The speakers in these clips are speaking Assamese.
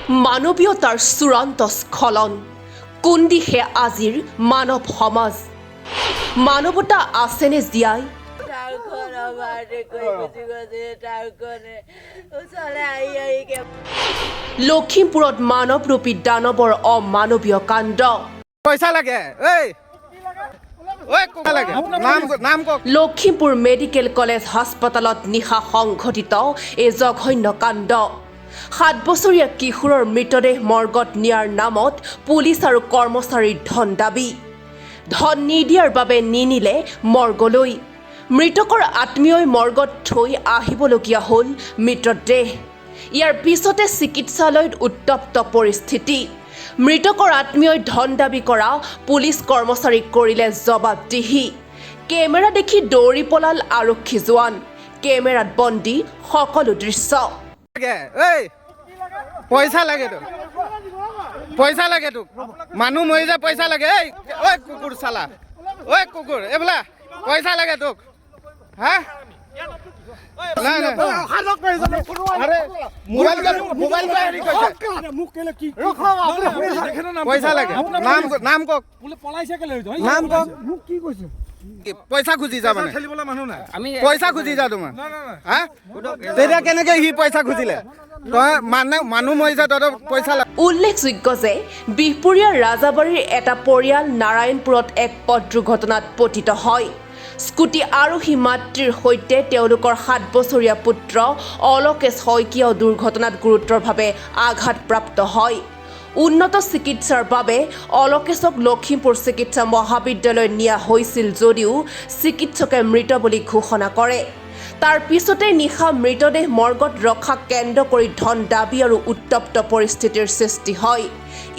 মানৱীয়তাৰ চূড়ান্ত স্খলন কোন দিশে আজিৰ মানৱ সমাজ মানৱতা আছেনে জীয়াই লখিমপুৰত মানৱৰূপী দানৱৰ অমানৱীয় কাণ্ড পইচা লাগে লখিমপুৰ মেডিকেল কলেজ হাস্পতালত নিশা সংঘটিত এই জঘন্য কাণ্ড 7 বছৰীয়া কিশোৰৰ মৃতদেহ মৰ্গত নিয়াৰ নামত পুলিচ আৰু কৰ্মচাৰীৰ ধন দাবী ধন নিদিয়াৰ বাবে নিনিলে মৰ্গলৈ মৃতকৰ আত্মীয়ই মৰ্গত থৈ আহিবলগীয়া হ'ল মৃতদেহ ইয়াৰ পিছতে চিকিৎসালয়ত উত্তপ্ত পৰিস্থিতি মৃতকৰ আত্মীয়ই ধন দাবী কৰা পুলিচ কৰ্মচাৰীক কৰিলে জবাবদিহি কেমেৰা দেখি দৌৰি পলাল আৰক্ষী জোৱান কেমেৰাত বন্দী সকলো দৃশ্য পইচা লাগে তো মানুহ মৰি যায় পইচা লাগে কুকুৰ চালা কুকুৰ এইবোলা পইচা লাগে তোক হা পইচা লাগে নাম কক পইচা খুজি যা মানে পইচা খুজি যা তোমাৰ হা তেতিয়া কেনেকে সি পইচা খুজিলে তই মানুহ মৰি যা তই পইচা লাগে উল্লেখযোগ্য যে বিহপুৰীয়াৰ ৰাজাবাৰীৰ এটা পৰিয়াল নাৰায়ণপুৰত এক পথ দুৰ্ঘটনাত পতিত হয় স্কুটি আৰোহী মাতৃৰ সৈতে তেওঁলোকৰ 7 বছৰীয়া পুত্ৰ অলোকেশ শইকীয়াও দুৰ্ঘটনাত গুৰুতৰভাৱে আঘাতপ্ৰাপ্ত হয় উন্নত চিকিৎসাৰ বাবে অলোকেশক লখিমপুৰ চিকিৎসা মহাবিদ্যালয়ত নিয়া হৈছিল যদিও চিকিৎসকে মৃত বুলি ঘোষণা কৰে তাৰ পিছতে নিশা মৃতদেহ মৰ্গত ৰখা কেন্দ্ৰ কৰি ধন দাবী আৰু উত্তপ্ত পৰিস্থিতিৰ সৃষ্টি হয়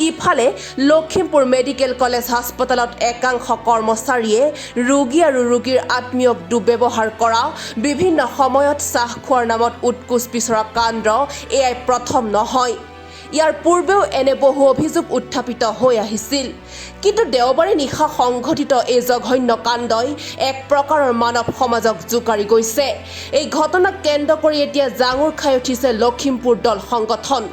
ইফালে লখিমপুৰ মেডিকেল কলেজ হাস্পতালত একাংশ কৰ্মচাৰীয়ে ৰোগী আৰু ৰোগীৰ আত্মীয়ক দুৰ্ব্যৱহাৰ কৰা বিভিন্ন সময়ত চাহ খোৱাৰ নামত উৎকোচ বিচৰা কাণ্ড এয়াই প্ৰথম নহয় ইয়াৰ পূৰ্বেও এনে বহু অভিযোগ উত্থাপিত হৈ আহিছিল কিন্তু দেওবাৰে নিশা সংঘটিত এই জঘন্য কাণ্ডই এক প্ৰকাৰৰ মানৱ সমাজক জোকাৰি গৈছে এই ঘটনাক কেন্দ্ৰ কৰি এতিয়া জাঙুৰ খাই উঠিছে লখিমপুৰ দল সংগঠন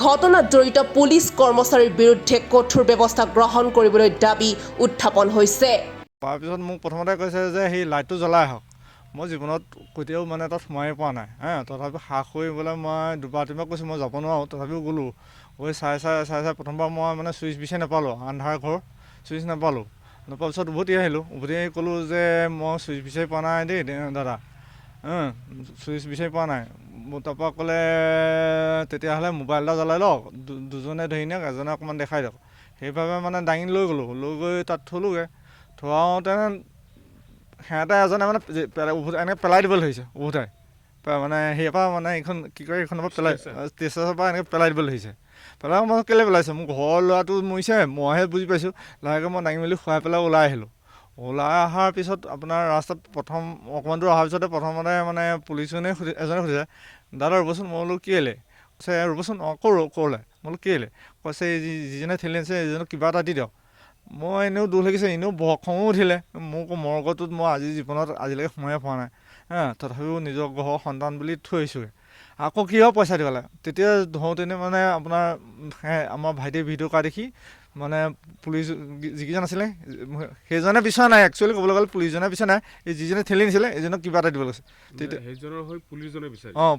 ঘটনাত জড়িত পুলিচ কৰ্মচাৰীৰ বিৰুদ্ধে কঠোৰ ব্যৱস্থা গ্ৰহণ কৰিবলৈ দাবী উত্থাপন হৈছে তাৰপিছত মোক প্ৰথমতে কৈছে যে সেই লাইটটো জ্বলাই আহক মই জীৱনত কেতিয়াও মানে তাত সোমাই পোৱা নাই তথাপিও সাহ কৰি বোলে মই দুবাৰ তিনিবাৰ কৈছোঁ মই যাব নোৱাৰোঁ তথাপিও গ'লোঁ গৈ চাই প্ৰথমবাৰ মই মানে চুইচ বিচাৰি নাপালোঁ আন্ধাৰ ঘৰ চুইচ নাপালোঁ নোপোৱাৰ পিছত উভতি আহিলোঁ উভতি আহি ক'লোঁ যে মই চুইচ বিচাৰি পোৱা নাই দেই দাদা চুইচ বিচাৰি পোৱা নাই তাৰপৰা ক'লে তেতিয়াহ'লে মোবাইল এটা জ্বলাই লওক দুজনে ধৰি নিয়ক এজনে অকণমান দেখাই দিয়ক সেইবাবে মানে দাঙি লৈ গ'লোঁ লৈ গৈ তাত থ'লোগৈ থোৱাওঁতে সিহঁতে এজনে মানে এনেকৈ পেলাই দিবলৈ ধৰিছে উভতাই মানে সেইয়াৰ পৰা মানে এইখন কি কয় এইখনৰ পৰা পেলাই ষ্টেচনৰ পৰা এনেকৈ পেলাই দিবলৈ ধৰিছে পেলাই মই কেলৈ পেলাইছে মোৰ ঘৰৰ ল'ৰাটো মৰিছে মইহে বুজি পাইছোঁ লাহেকৈ মই দাঙি মেলি খুৱাই পেলাই ওলাই আহিলোঁ ওলাই অহাৰ পিছত আপোনাৰ ৰাস্তাত প্ৰথম অকণমান দূৰ অহাৰ পিছতে প্ৰথমতে মানে পুলিচজনে এজনে সুধিছে দাদা ৰ'বচোন মই বোলো কেলৈ কৈছে ৰ'বচোন ক'লে মই বোলো কেলৈ কৈছে যিজনে ঠেলি আনিছে এইজনক কিবা এটা দি দিয়ক মই এনেও দুখ লাগিছে এনেও খঙো উঠিলে মোক মৰ্গটোত মই জীৱনত আজিলৈকে সোমাই পোৱা নাই তথাপিও নিজৰ ঘৰৰ সন্তান বুলি থৈ আহিছোঁগৈ আকৌ কি হয় পইচা দিব লাগে তেতিয়া ধৰোঁতেনে মানে আপোনাৰ আমাৰ ভাইটিয়ে ভিডিঅ' কৰা দেখি মানে পুলিচ যিকেইজন আছিলে সেইজনে বিচৰা নাই একচুৱেলি ক'বলৈ গ'লে পুলিচজনে বিচৰা নাই এই যিজনে ঠেলি নিছিলে এইজনক কিবা এটা দিব গৈছে তেতিয়া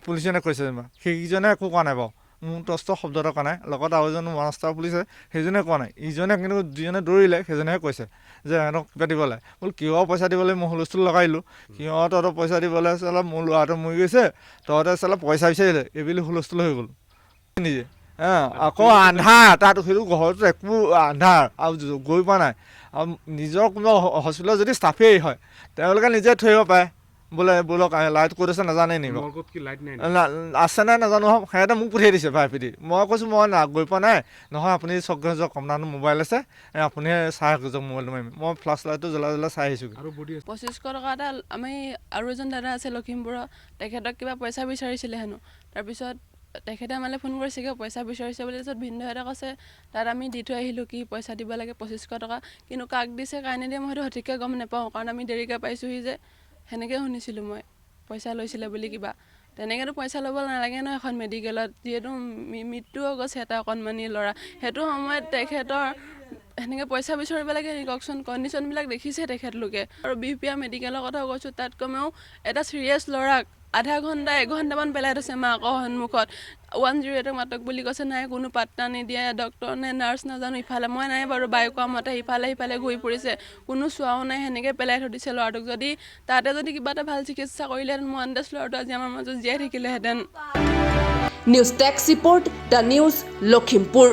পুলিচজনে কৈছে যেনিবা সেইকেইজনে একো কোৱা নাই বাৰু মোৰ তষ্ট শব্দ এটা কোৱা নাই লগত আৰু এজন মাষ্টাৰ পুলিচে সেইজনে কোৱা নাই ইজনে কিন্তু যিজনে দৌৰিলে সেইজনেহে কৈছে যে সিহঁতক কিবা দিব লাগে বোলো কিয় পইচা দিবলৈ মই হুলস্থুল লগাই দিলোঁ সিহঁতৰ পইচা দিবলৈ চালা মোৰ ল'ৰাটো মৰি গৈছে তহঁতে চালা পইচা বিচাৰিলে এইবুলি হুলস্থুল হৈ গ'ল নিজে আকৌ আন্ধাৰ তাত সেইটো ঘৰটো একো আন্ধাৰ আৰু গৈ পোৱা নাই আৰু নিজৰ কোনোবা হস্পিটেলত যদি ষ্টাফেই হয় তেওঁলোকে নিজে থৈ আহিব পাৰে বোলে বোলক লাইট ক'ত আছে নাজানে নি আছে নাই নাজানো সিহঁতে মোক পঠিয়াই দিছে ভাই পিটি মই কৈছোঁ মই গৈ পোৱা নাই নহয় আপুনি চক যাওক আপোনাৰ মোবাইল আছে আপুনি চাই যাওক মোবাইলটো মাৰিম মই ফ্লাছ লাইটটো জ্বলাই চাই আহিছোঁ 2500 টকা এটা আমি আৰু এজন দাদা আছে লখিমপুৰৰ তেখেতক কিবা পইচা বিচাৰিছিলে হেনো তাৰপিছত তেখেতে আমালৈ ফোন কৰিছেগৈ পইচা বিচাৰিছে বুলি তাৰপিছত ভিনদেউ এটা কৈছে তাত আমি দি থৈ আহিলোঁ কি পইচা দিব লাগে 2500 টকা কিন্তু কাক দিছে কাই নিদিয়ে মই সেইটো সঠিককৈ গম নাপাওঁ কাৰণ আমি দেৰিকৈ পাইছোঁহি যে সেনেকৈ শুনিছিলোঁ মই পইচা লৈছিলে বুলি কিবা তেনেকৈতো পইচা ল'ব নালাগে ন এখন মেডিকেলত, যিহেতু মৃত্যু হৈ গৈছে এটা অকণমানি ল'ৰা, সেইটো সময়ত তেখেতৰ সেনেকৈ পইচা বিচাৰিব লাগে নেকি কওকচোন? কণ্ডিশ্যনবিলাক দেখিছে তেখেতলোকে। আৰু বিহপুৰীয়া মেডিকেলৰ কথা কৈছোঁ, তাত কমেও এটা ছিৰিয়াছ ল'ৰাক আধা ঘণ্টা 1 ঘণ্টামান পেলাই থৈছে মাকৰ সন্মুখত। 108ক মাতক বুলি কৈছে, নাই কোনো পাত্তা নিদিয়ে, ডক্টৰ নে নাৰ্ছ নাজানো, ইফালে মই নাই বাৰু বাই কোৱা মতে ইফালে ঘূৰি ফুৰিছে, কোনো চোৱাও নাই, সেনেকৈ পেলাই থৈ দিছে ল'ৰাটোক। যদি তাতে যদি কিবা এটা ভাল চিকিৎসা কৰিলেহেঁতেন, মই আন্দাজ ল'ৰাটো আজি আমাৰ মাজত জীয়াই থাকিলেহেঁতেন। News desk report, the news Lakhimpur.